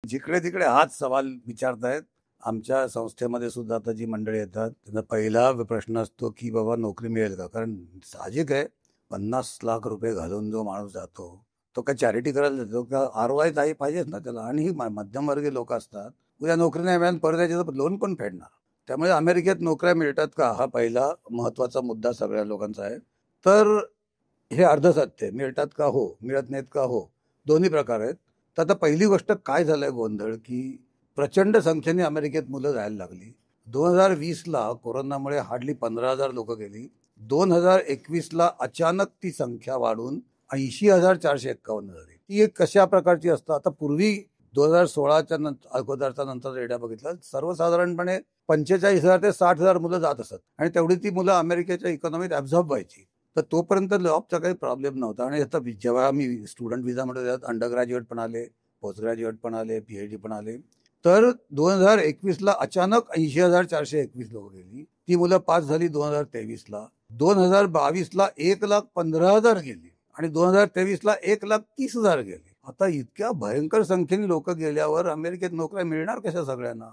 जिकडे तिकडे हाच सवाल विचारतायत. आमच्या संस्थेमध्ये सुद्धा आता जी मंडळी येतात त्यांचा पहिला प्रश्न असतो की बाबा नोकरी मिळेल का. कारण साहजिक आहे, 50 लाख रुपये घालून जो माणूस जातो तो काय चॅरिटी करायला जातो का. ROI नाही पाहिजेच ना त्याला. आणि ही मध्यमवर्गीय लोक असतात. उद्या नोकरी नाही मिळाली परत याच्यात लोन पण फेडणार. त्यामुळे अमेरिकेत नोकऱ्या मिळतात का हा पहिला महत्वाचा मुद्दा सगळ्या लोकांचा आहे. तर हे अर्धसत्य आहे. मिळतात का, हो. मिळत नाहीत का, हो. दोन्ही प्रकार आहेत. तर आता पहिली गोष्ट काय झालंय गोंधळ की प्रचंड संख्येने अमेरिकेत मुलं जायला लागली. 2020ला कोरोनामुळे हार्डली 15,000 लोक गेली. 2021ला अचानक ती संख्या वाढून 80,451 झाली. ती एक कशा प्रकारची असतं. आता पूर्वी 2016च्या अगोदरचा नंतर रेडा बघितला सर्वसाधारणपणे 45,000 ते 60,000 मुलं जात असत आणि तेवढी ती मुलं अमेरिकेच्या इकॉनॉमीत ऍब्झॉर्ब व्हायची. तर तोपर्यंत जॉबचा काही प्रॉब्लेम नव्हता. आणि आता जेव्हा आम्ही स्टुडंट व्हिसा मध्ये त्यात अंडर ग्रॅज्युएट पण आले, पोस्ट ग्रॅज्युएट पण आले, PhD पण आले. तर 2021ला अचानक 80,421 लोक गेली. ती मुलं पास झाली 2023ला. 2022ला 1,15,000 गेली आणि 2023ला 1,30,000 गेली. आता इतक्या भयंकर संख्येने लोक गेल्यावर अमेरिकेत नोकऱ्या मिळणार कशा सगळ्यांना.